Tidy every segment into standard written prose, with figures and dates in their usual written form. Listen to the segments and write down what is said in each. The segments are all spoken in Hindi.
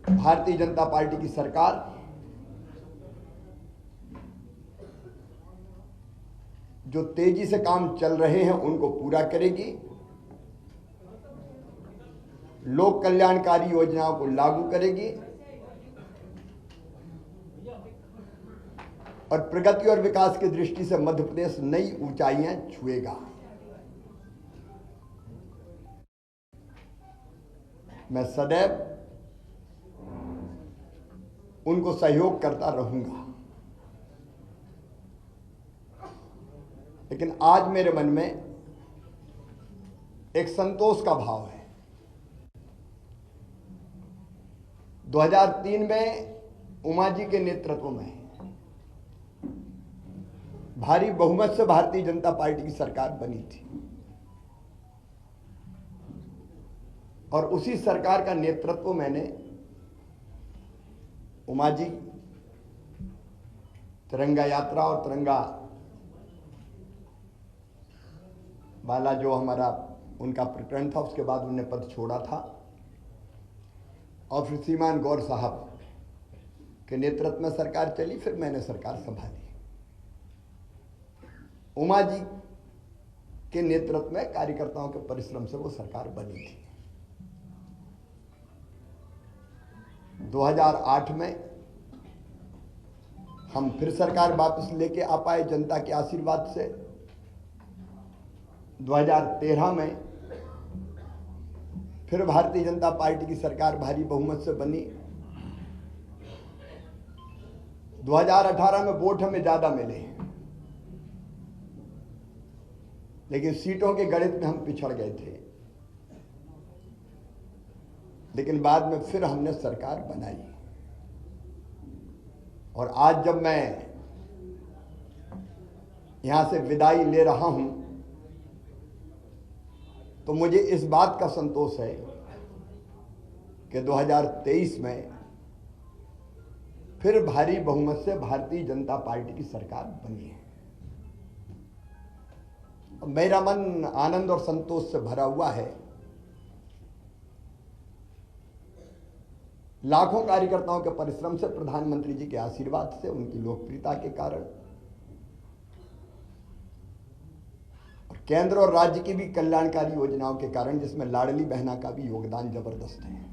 भारतीय जनता पार्टी की सरकार जो तेजी से काम चल रहे हैं उनको पूरा करेगी, लोक कल्याणकारी योजनाओं को लागू करेगी और प्रगति और विकास की दृष्टि से मध्य प्रदेश नई ऊंचाइयां छुएगा। मैं सदैव उनको सहयोग करता रहूंगा, लेकिन आज मेरे मन में एक संतोष का भाव है। 2003 में उमा जी के नेतृत्व में भारी बहुमत से भारतीय जनता पार्टी की सरकार बनी थी और उसी सरकार का नेतृत्व मैंने उमा जी तिरंगा यात्रा और तिरंगा वाला जो हमारा उनका प्रकरण था, उसके बाद उन्होंने पद छोड़ा था और फिर श्रीमान गौर साहब के नेतृत्व में सरकार चली, फिर मैंने सरकार संभाली। उमा जी के नेतृत्व में कार्यकर्ताओं के परिश्रम से वो सरकार बनी थी। 2008 में हम फिर सरकार वापस लेके आ पाए जनता के आशीर्वाद से। 2013 में फिर भारतीय जनता पार्टी की सरकार भारी बहुमत से बनी। 2018 में वोट हमें ज्यादा मिले, लेकिन सीटों के गणित में हम पिछड़ गए थे, लेकिन बाद में फिर हमने सरकार बनाई। और आज जब मैं यहां से विदाई ले रहा हूं तो मुझे इस बात का संतोष है कि 2023 में फिर भारी बहुमत से भारतीय जनता पार्टी की सरकार बनी है। मेरा मन आनंद और संतोष से भरा हुआ है। लाखों कार्यकर्ताओं के परिश्रम से, प्रधानमंत्री जी के आशीर्वाद से, उनकी लोकप्रियता के कारण और केंद्र और राज्य की भी कल्याणकारी योजनाओं के कारण, जिसमें लाडली बहना का भी योगदान जबरदस्त है,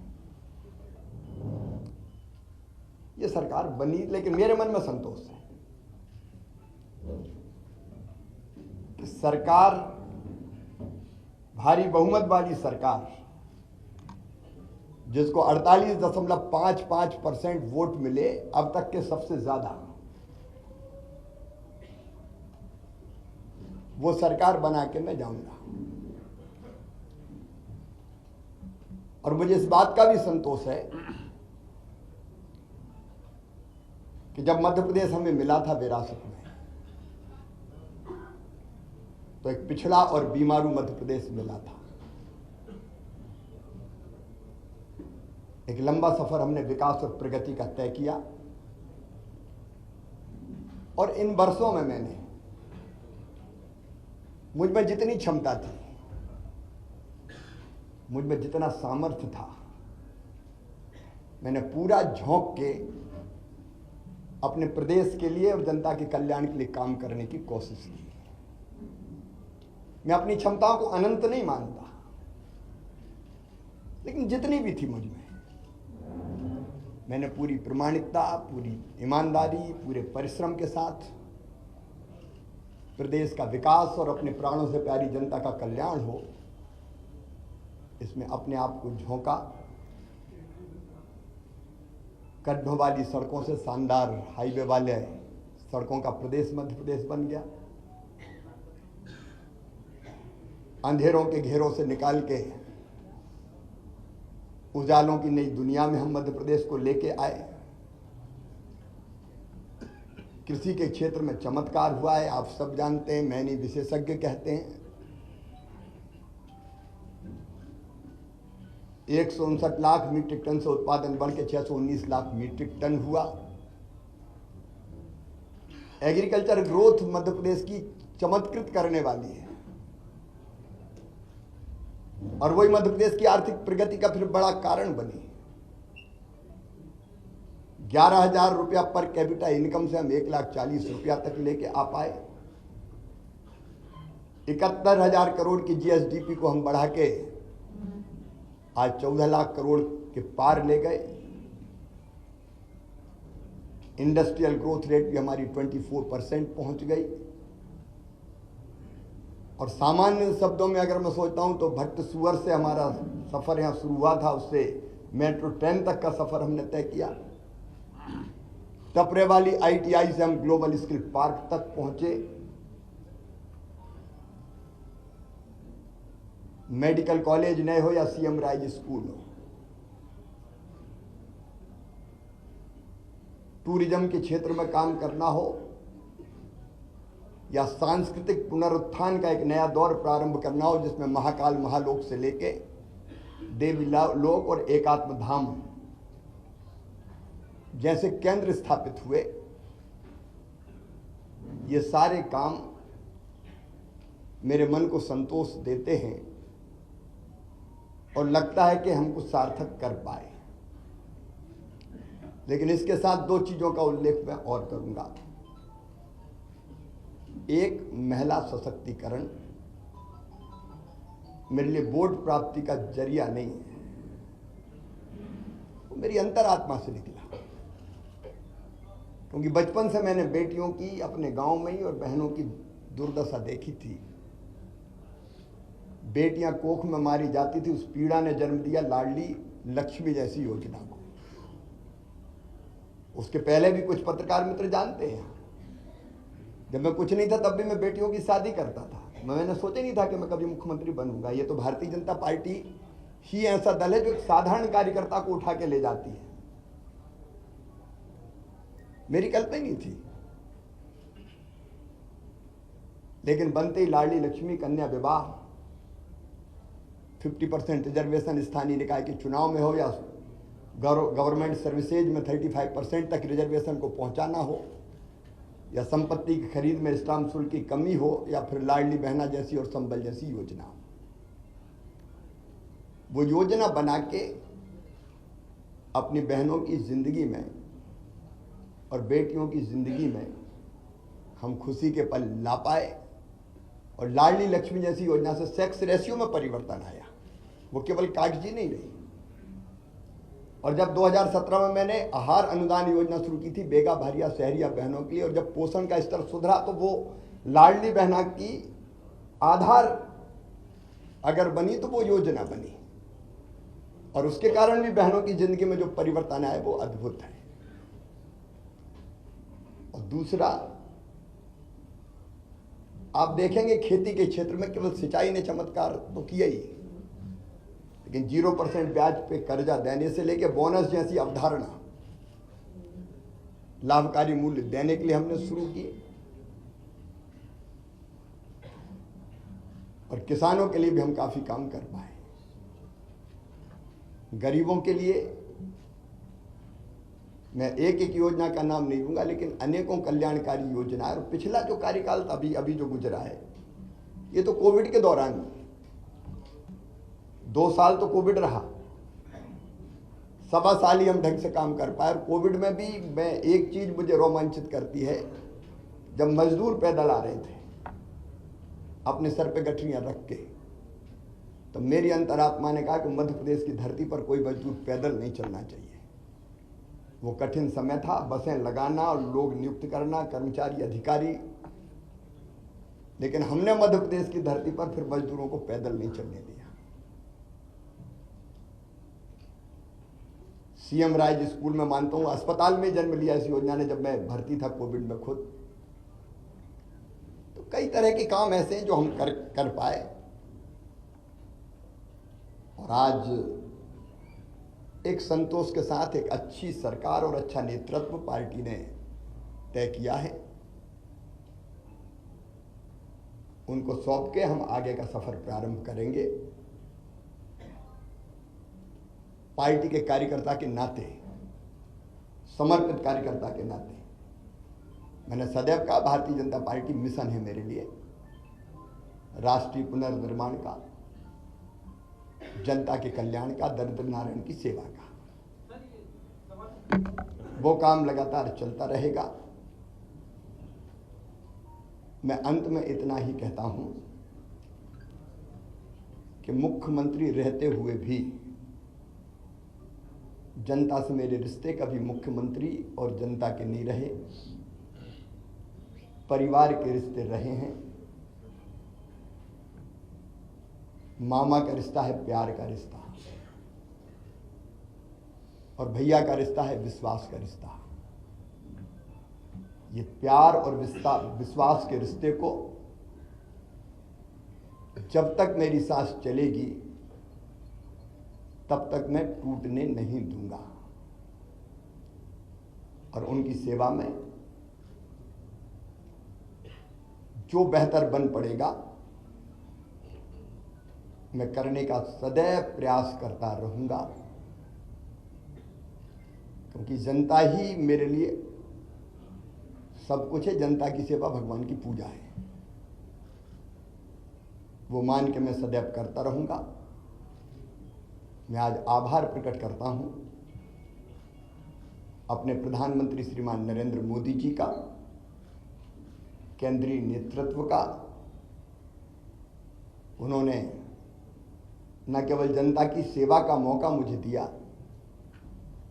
ये सरकार बनी। लेकिन मेरे मन में संतोष है कि सरकार, भारी बहुमत वाली सरकार, जिसको 48.55% वोट मिले, अब तक के सबसे ज्यादा, वो सरकार बना के मैं जाऊंगा। और मुझे इस बात का भी संतोष है कि जब मध्य प्रदेश हमें मिला था विरासत में, तो एक पिछड़ा और बीमारू मध्य प्रदेश मिला था। एक लंबा सफर हमने विकास और प्रगति का तय किया और इन वर्षों में मैंने, मुझ में जितनी क्षमता थी, मुझ में जितना सामर्थ्य था, मैंने पूरा झोंक के अपने प्रदेश के लिए और जनता के कल्याण के लिए काम करने की कोशिश की। मैं अपनी क्षमताओं को अनंत नहीं मानता, लेकिन जितनी भी थी मुझ में, मैंने पूरी प्रामाणिकता, पूरी ईमानदारी, पूरे परिश्रम के साथ प्रदेश का विकास और अपने प्राणों से प्यारी जनता का कल्याण हो, इसमें अपने आप को झोंका। गड्ढों वाली सड़कों से शानदार हाईवे वाले सड़कों का प्रदेश मध्य प्रदेश बन गया। अंधेरों के घेरों से निकाल के उजालों की नई दुनिया में हम मध्य प्रदेश को लेके आए। कृषि के क्षेत्र में चमत्कार हुआ है, आप सब जानते हैं, मैं नहीं विशेषज्ञ कहते हैं। 159 लाख मीट्रिक टन से उत्पादन बढ़ के 619 लाख मीट्रिक टन हुआ। एग्रीकल्चर ग्रोथ मध्य प्रदेश की चमत्कृत करने वाली है और वही मध्य प्रदेश की आर्थिक प्रगति का फिर बड़ा कारण बनी। 11,000 रुपया पर कैपिटा इनकम से हम 1,40,000 रुपया तक लेके आ पाए। 71,000 करोड़ की जीएसडीपी को हम बढ़ा के आज 14 लाख करोड़ के पार ले गए। इंडस्ट्रियल ग्रोथ रेट भी हमारी 24% पहुंच गई। और सामान्य शब्दों में अगर मैं सोचता हूं तो भट्ट सुअर से हमारा सफर यहां शुरू हुआ था, उससे मेट्रो ट्रेन तक का सफर हमने तय किया। टपरे वाली आईटीआई से हम ग्लोबल स्किल पार्क तक पहुंचे। मेडिकल कॉलेज नए हो या सीएम राइज स्कूल हो, टूरिज्म के क्षेत्र में काम करना हो या सांस्कृतिक पुनरुत्थान का एक नया दौर प्रारंभ करना हो, जिसमें महाकाल महालोक से लेके देवी लोक और एकात्म धाम जैसे केंद्र स्थापित हुए, ये सारे काम मेरे मन को संतोष देते हैं और लगता है कि हम कुछ सार्थक कर पाए। लेकिन इसके साथ दो चीजों का उल्लेख मैं और करूंगा। एक, महिला सशक्तिकरण मेरे लिए वोट प्राप्ति का जरिया नहीं है, वो मेरी अंतरात्मा से निकला। क्योंकि बचपन से मैंने बेटियों की अपने गांव में ही और बहनों की दुर्दशा देखी थी। बेटियां कोख में मारी जाती थी, उस पीड़ा ने जन्म दिया लाडली लक्ष्मी जैसी योजना को। उसके पहले भी कुछ पत्रकार मित्र जानते हैं, जब मैं कुछ नहीं था तब भी मैं बेटियों की शादी करता था। मैंने सोचा नहीं था कि मैं कभी मुख्यमंत्री बनूंगा। ये तो भारतीय जनता पार्टी ही ऐसा दल है जो एक साधारण कार्यकर्ता को उठा के ले जाती है। मेरी कल्पना ही नहीं थी। लेकिन बनते ही लाडली लक्ष्मी कन्या विवाह, 50% रिजर्वेशन स्थानीय निकाय के चुनाव में हो या गवर्नमेंट सर्विसेज में 35% तक रिजर्वेशन को पहुंचाना हो, या संपत्ति की खरीद में स्टाम्प शुल्क की कमी हो, या फिर लाडली बहना जैसी और संबल जैसी योजना। वो योजना बना के अपनी बहनों की जिंदगी में और बेटियों की जिंदगी में हम खुशी के पल ला पाए। और लाडली लक्ष्मी जैसी योजना से सेक्स रेशियो में परिवर्तन आया, वो केवल कागजी नहीं रही। और जब 2017 में मैंने आहार अनुदान योजना शुरू की थी बेगा भारिया शहरिया बहनों के लिए, और जब पोषण का स्तर सुधरा तो वो लाडली बहना की आधार अगर बनी तो वो योजना बनी। और उसके कारण भी बहनों की जिंदगी में जो परिवर्तन आया वो अद्भुत है। और दूसरा, आप देखेंगे खेती के क्षेत्र में केवल सिंचाई ने चमत्कार तो किया ही, लेकिन 0% ब्याज पे कर्जा देने से लेकर बोनस जैसी अवधारणा लाभकारी मूल्य देने के लिए हमने शुरू किए। और किसानों के लिए भी हम काफी काम कर पाए। गरीबों के लिए मैं एक एक योजना का नाम नहीं लूंगा, लेकिन अनेकों कल्याणकारी योजनाएं। और पिछला जो कार्यकाल अभी जो गुजरा है, ये तो कोविड के दौरान 2 साल तो कोविड रहा, 1.25 साल ही हम ढंग से काम कर पाए। और कोविड में भी मैं एक चीज मुझे रोमांचित करती है, जब मजदूर पैदल आ रहे थे अपने सर पे गठरियां रख के, तो मेरी अंतरात्मा ने कहा कि मध्य प्रदेश की धरती पर कोई मजदूर पैदल नहीं चलना चाहिए। वो कठिन समय था, बसें लगाना और लोग नियुक्त करना, कर्मचारी अधिकारी, लेकिन हमने मध्य प्रदेश की धरती पर फिर मजदूरों को पैदल नहीं चलने दिया। सीएम राइज स्कूल में मानता हूं अस्पताल में जन्म लिया इस योजना ने, जब मैं भर्ती था कोविड में खुद। तो कई तरह के काम ऐसे हैं जो हम कर पाए। और आज एक संतोष के साथ एक अच्छी सरकार और अच्छा नेतृत्व पार्टी ने तय किया है। उनको सौंप के हम आगे का सफर प्रारंभ करेंगे। पार्टी के कार्यकर्ता के नाते, समर्पित कार्यकर्ता के नाते, मैंने सदैव कहा भारतीय जनता पार्टी मिशन है मेरे लिए, राष्ट्रीय पुनर्निर्माण का, जनता के कल्याण का, दरिद्र नारायण की सेवा का। वो काम लगातार चलता रहेगा। मैं अंत में इतना ही कहता हूं कि मुख्यमंत्री रहते हुए भी जनता से मेरे रिश्ते कभी मुख्यमंत्री और जनता के नहीं रहे, परिवार के रिश्ते रहे हैं। मामा का रिश्ता है प्यार का रिश्ता, और भैया का रिश्ता है विश्वास का रिश्ता। ये प्यार और विश्वास के रिश्ते को जब तक मेरी सांस चलेगी तब तक मैं टूटने नहीं दूंगा, और उनकी सेवा में जो बेहतर बन पड़ेगा मैं करने का सदैव प्रयास करता रहूंगा, क्योंकि जनता ही मेरे लिए सब कुछ है। जनता की सेवा भगवान की पूजा है, वो मान के मैं सदैव करता रहूंगा। मैं आज आभार प्रकट करता हूं अपने प्रधानमंत्री श्रीमान नरेंद्र मोदी जी का, केंद्रीय नेतृत्व का। उन्होंने न केवल जनता की सेवा का मौका मुझे दिया,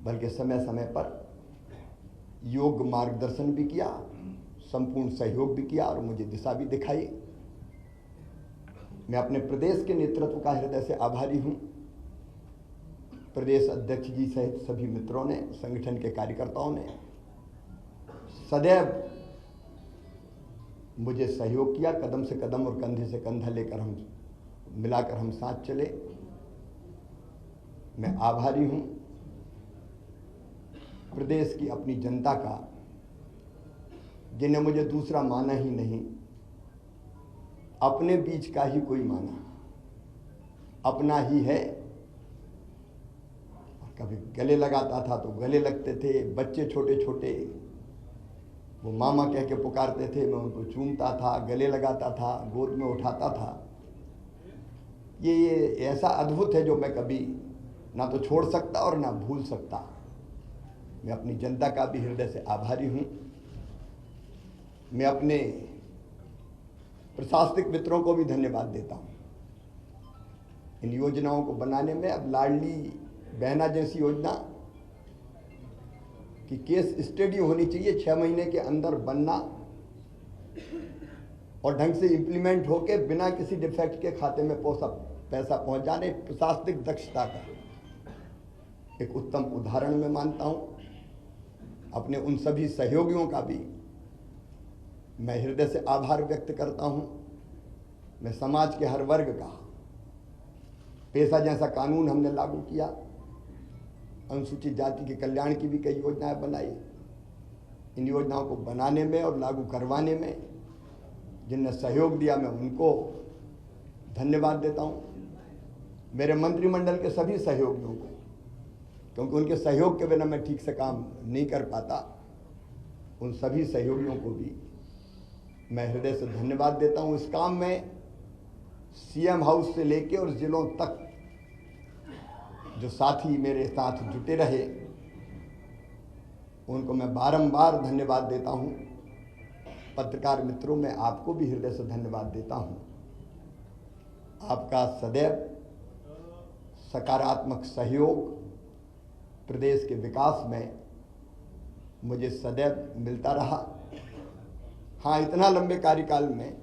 बल्कि समय समय पर योग्य मार्गदर्शन भी किया, संपूर्ण सहयोग भी किया और मुझे दिशा भी दिखाई। मैं अपने प्रदेश के नेतृत्व का हृदय से आभारी हूं। प्रदेश अध्यक्ष जी सहित सभी मित्रों ने, संगठन के कार्यकर्ताओं ने सदैव मुझे सहयोग किया। कदम से कदम और कंधे से कंधा लेकर मिलाकर हम साथ चले। मैं आभारी हूं प्रदेश की अपनी जनता का, जिन्हें मुझे दूसरा माना ही नहीं, अपने बीच का ही कोई माना, अपना ही है। कभी गले लगाता था तो गले लगते थे, बच्चे छोटे छोटे वो मामा कह के पुकारते थे, मैं उनको चूमता था, गले लगाता था, गोद में उठाता था। ये ऐसा अद्भुत है जो मैं कभी ना तो छोड़ सकता और ना भूल सकता। मैं अपनी जनता का भी हृदय से आभारी हूं। मैं अपने प्रशासनिक मित्रों को भी धन्यवाद देता हूं। इन योजनाओं को बनाने में, अब लाडली बहना जैसी योजना की केस स्टडी होनी चाहिए, 6 महीने के अंदर बनना और ढंग से इंप्लीमेंट होके बिना किसी डिफेक्ट के खाते में पैसा पहुंच जाने, प्रशासनिक दक्षता का एक उत्तम उदाहरण मैं मानता हूं। अपने उन सभी सहयोगियों का भी मैं हृदय से आभार व्यक्त करता हूं। मैं समाज के हर वर्ग का, पेशा जैसा कानून हमने लागू किया, अनुसूचित जाति के कल्याण की भी कई योजनाएं बनाई। इन योजनाओं को बनाने में और लागू करवाने में जिनने सहयोग दिया, मैं उनको धन्यवाद देता हूं। मेरे मंत्रिमंडल के सभी सहयोगियों को, क्योंकि उनके सहयोग के बिना मैं ठीक से काम नहीं कर पाता, उन सभी सहयोगियों को भी मैं हृदय से धन्यवाद देता हूं। इस काम में सीएम हाउस से लेके और जिलों तक जो साथी मेरे साथ जुटे रहे, उनको मैं बारंबार धन्यवाद देता हूं। पत्रकार मित्रों, मैं आपको भी हृदय से धन्यवाद देता हूं। आपका सदैव सकारात्मक सहयोग प्रदेश के विकास में मुझे सदैव मिलता रहा। हाँ, इतना लंबे कार्यकाल में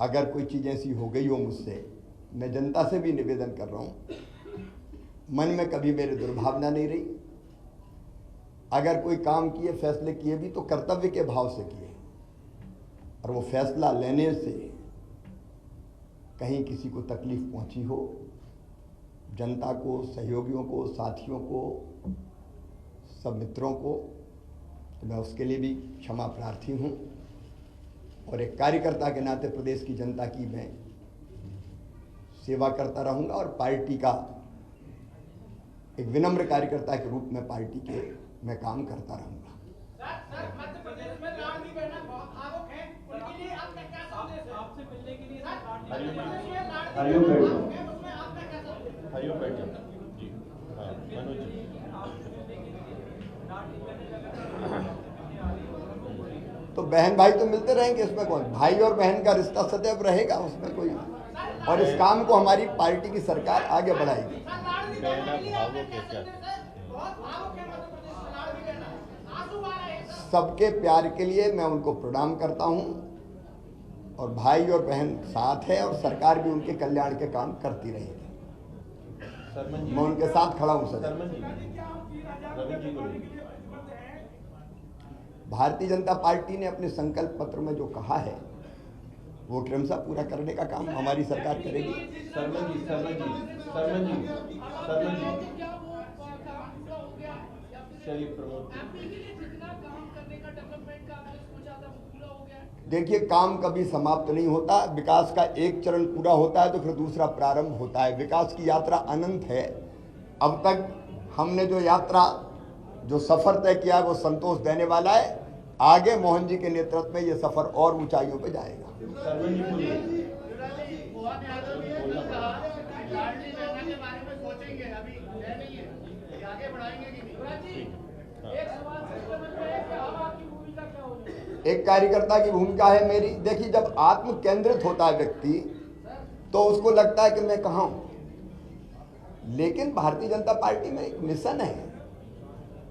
अगर कोई चीज़ ऐसी हो गई हो मुझसे, मैं जनता से भी निवेदन कर रहा हूँ, मन में कभी मेरे दुर्भावना नहीं रही। अगर कोई काम किए, फैसले किए भी तो कर्तव्य के भाव से किए, और वो फैसला लेने से कहीं किसी को तकलीफ पहुंची हो, जनता को, सहयोगियों को, साथियों को, सब मित्रों को, तो मैं उसके लिए भी क्षमा प्रार्थी हूँ। और एक कार्यकर्ता के नाते प्रदेश की जनता की मैं सेवा करता रहूँगा, और पार्टी का एक विनम्र कार्यकर्ता के रूप में पार्टी के मैं काम करता रहूँगा। सर, मध्य प्रदेश में लाडली बहना बहुत भावुक है, उनके लिए आपका क्या संदेश है? आपसे मिलने के लिए हरिओम बैठिए जी। हाँ, मनोज जी। तो बहन भाई तो मिलते रहेंगे, इसमें कौन, भाई और बहन का रिश्ता सदैव रहेगा, उसमें कोई। और इस काम को हमारी पार्टी की सरकार आगे बढ़ाएगी। सबके प्यार के लिए मैं उनको प्रणाम करता हूं, और भाई और बहन साथ है, और सरकार भी उनके कल्याण के काम करती रहेगी। मैं उनके साथ खड़ा हूं सर। भारतीय जनता पार्टी ने अपने संकल्प पत्र में जो कहा है वो क्रमशः पूरा करने का काम हमारी सरकार करेगी। देखिए, काम कभी समाप्त नहीं होता। विकास का एक चरण पूरा होता है तो फिर दूसरा प्रारंभ होता है। विकास की यात्रा अनंत है। अब तक हमने जो यात्रा, जो सफर तय किया वो संतोष देने वाला है। आगे मोहन जी के नेतृत्व में ये सफर और ऊंचाइयों पे जाएगा। एक कार्यकर्ता की भूमिका है मेरी। देखिए, जब आत्म केंद्रित होता है व्यक्ति तो उसको लगता है कि मैं कहाँ हूं, लेकिन भारतीय जनता पार्टी में एक मिशन है,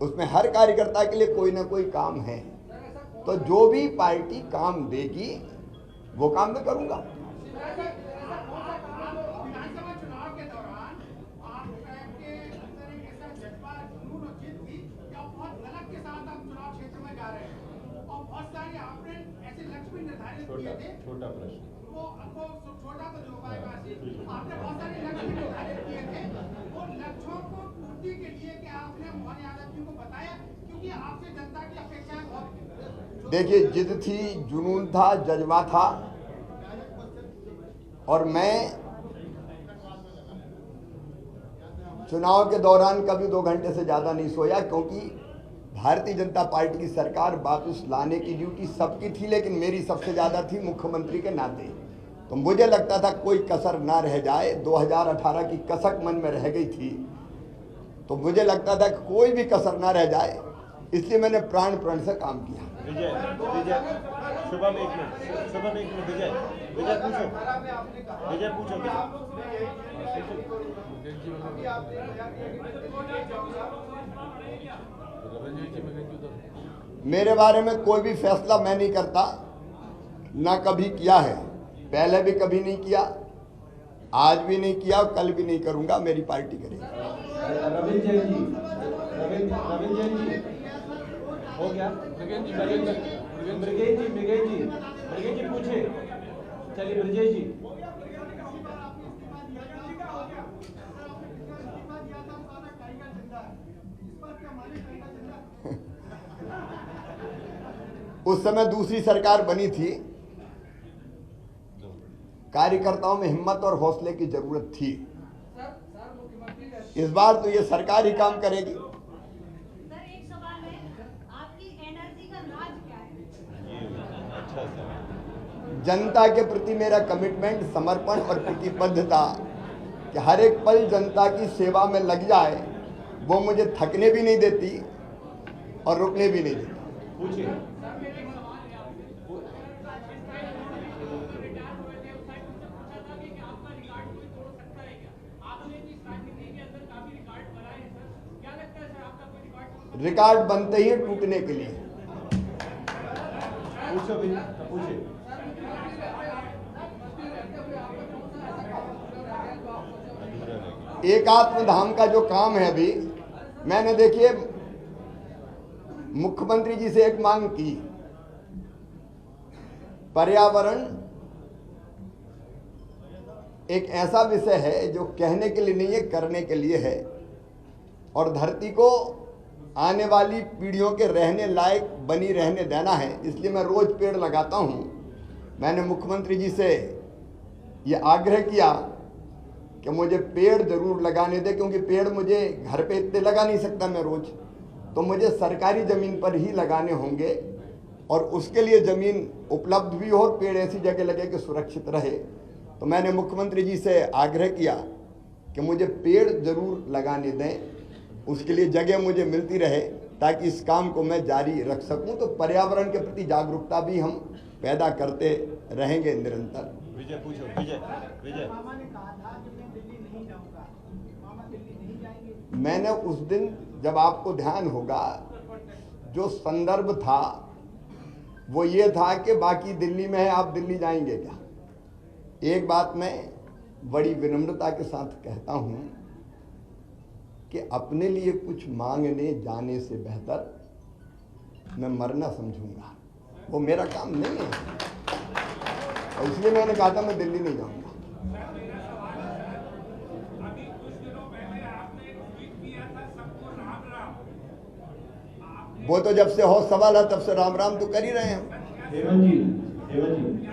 उसमें हर कार्यकर्ता के लिए कोई ना कोई काम है। तो जो भी पार्टी काम देगी वो काम मैं करूंगा। छोटा प्रश्न, छोटा तो जो आपने बहुत सारे लक्ष्य निर्धारित किए थे, वो लक्ष्यों को पूर्ति के लिए क्या आपने मोहन यादव जी को बताया? क्योंकि आपसे जनता की अपेक्षाएं बहुत। देखिए, जिद थी, जुनून था, जज्बा था, और मैं चुनाव के दौरान कभी 2 घंटे से ज्यादा नहीं सोया, क्योंकि भारतीय जनता पार्टी की सरकार वापस लाने की ड्यूटी सबकी थी, लेकिन मेरी सबसे ज्यादा थी मुख्यमंत्री के नाते। तो मुझे लगता था कोई कसर ना रह जाए। 2018 की कसक मन में रह गई थी, तो मुझे लगता था कोई भी कसर ना रह जाए, इसलिए मैंने प्राण प्रण से काम किया। विजय, शुभम एक मिनट, विजय पूछो। मेरे बारे में कोई भी फैसला मैं नहीं करता, ना कभी किया है, पहले भी कभी नहीं किया, आज भी नहीं किया और कल भी नहीं करूंगा। मेरी पार्टी करेगी। रविंद्र जैन जी हो गया। मृगेश जी पूछे, चलिए ब्रजेश जी। उस समय दूसरी सरकार बनी थी, कार्यकर्ताओं में हिम्मत और हौसले की जरूरत थी। इस बार तो ये सरकार ही काम करेगी। सर, एक सवाल है, आपकी एनर्जी का राज क्या है? अच्छा सर। जनता के प्रति मेरा कमिटमेंट, समर्पण और प्रतिबद्धता कि हर एक पल जनता की सेवा में लग जाए, वो मुझे थकने भी नहीं देती और रुकने भी नहीं देती। पूछिए। रिकॉर्ड बनते ही टूटने के लिए। पूछिए। एकात्म धाम का जो काम है, अभी मैंने देखिए मुख्यमंत्री जी से एक मांग की, पर्यावरण एक ऐसा विषय है जो कहने के लिए नहीं है, करने के लिए है, और धरती को आने वाली पीढ़ियों के रहने लायक बनी रहने देना है। इसलिए मैं रोज पेड़ लगाता हूं। मैंने मुख्यमंत्री जी से ये आग्रह किया कि मुझे पेड़ जरूर लगाने दे, क्योंकि पेड़ मुझे घर पे इतने लगा नहीं सकता मैं रोज, तो मुझे सरकारी ज़मीन पर ही लगाने होंगे, और उसके लिए ज़मीन उपलब्ध भी हो और पेड़ ऐसी जगह लगे कि सुरक्षित रहे। तो मैंने मुख्यमंत्री जी से आग्रह किया कि मुझे पेड़ जरूर लगाने दें, उसके लिए जगह मुझे मिलती रहे। ताकि इस काम को मैं जारी रख सकूं। तो पर्यावरण के प्रति जागरूकता भी हम पैदा करते रहेंगे निरंतर। विजय पूछो, विजय विजय। मामा ने कहा था कि मैं दिल्ली नहीं जाऊंगा, मामा दिल्ली नहीं जाएंगे। मैंने उस दिन, जब आपको ध्यान होगा, जो संदर्भ था वो ये था कि बाकी दिल्ली में है, आप दिल्ली जाएंगे क्या। एक बात मैं बड़ी विनम्रता के साथ कहता हूं कि अपने लिए कुछ मांगने जाने से बेहतर मैं मरना समझूंगा, वो मेरा काम नहीं है। और इसलिए मैंने कहा था मैं दिल्ली नहीं जाऊंगा। अभी कुछ दिनों पहले आपने ट्वीट किया था सबको राम राम। वो तो जब से हो सवाल है तब से राम राम तो कर ही रहे हैं हम। हेमंत जी, हेमंत जी,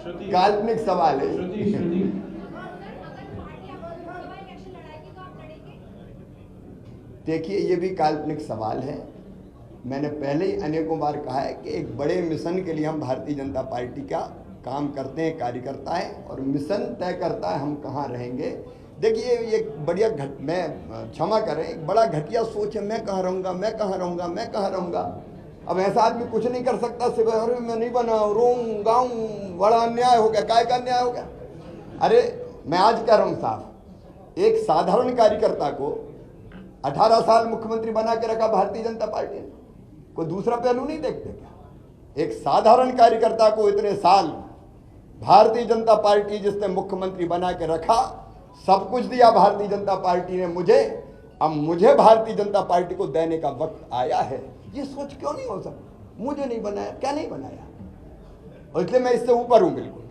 श्रुति, काल्पनिक सवाल है। श्रुति, श्रुति। देखिए, ये भी काल्पनिक सवाल है। मैंने पहले ही अनेकों बार कहा है कि एक बड़े मिशन के लिए हम भारतीय जनता पार्टी का काम करते हैं, कार्यकर्ता है, और मिशन तय करता है हम कहाँ रहेंगे। देखिए, ये बढ़िया मैं क्षमा करें, एक बड़ा घटिया सोच है, मैं कहाँ रहूँगा, मैं कहाँ रहूँगा, मैं कहाँ रहूँगा। अब ऐसा आदमी कुछ नहीं कर सकता, सिर्फ अरे मैं नहीं बना, रोऊं गाऊं, बड़ा अन्याय हो गया। काय का अन्याय हो गया? अरे मैं आज कह रहा हूँ साहब, एक साधारण कार्यकर्ता को 18 साल मुख्यमंत्री बना के रखा भारतीय जनता पार्टी ने, कोई दूसरा पहलू नहीं देखते क्या? एक साधारण कार्यकर्ता को इतने साल भारतीय जनता पार्टी जिसने मुख्यमंत्री बना के रखा, सब कुछ दिया भारतीय जनता पार्टी ने मुझे, अब मुझे भारतीय जनता पार्टी को देने का वक्त आया है। ये सोच क्यों नहीं हो सकती? मुझे नहीं बनाया, क्या नहीं बनाया? और इसलिए मैं इससे ऊपर हूं बिल्कुल।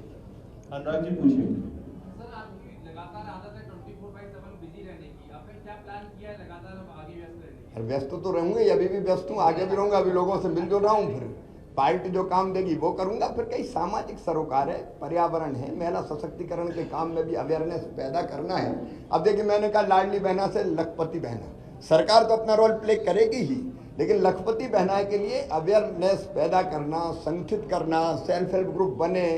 अनुराग जी पूछिए। सर, आपकी लगातार आदत है 24/7 बिजी रहने की, आपने क्या प्लान किया है लगातार अब आगे व्यस्त रहने की? व्यस्त तो रहूंगा, अभी भी व्यस्त हूँ, आगे भी रहूंगा। अभी लोगों से मिलजुल रहा हूँ, फिर पार्टी जो काम देगी वो करूंगा। फिर कई सामाजिक सरोकार है, पर्यावरण है, महिला सशक्तिकरण के काम में भी अवेयरनेस पैदा करना है। अब देखिए, मैंने कहा लाडली बहना से लखपति बहना, सरकार तो अपना रोल प्ले करेगी ही, लेकिन लखपति बहना के लिए अवेयरनेस पैदा करना, संगठित करना, सेल्फ हेल्प ग्रुप बने,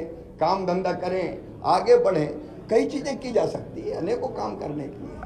काम धंधा करें, आगे बढ़ें, कई चीज़ें की जा सकती है, अनेकों काम करने के लिए।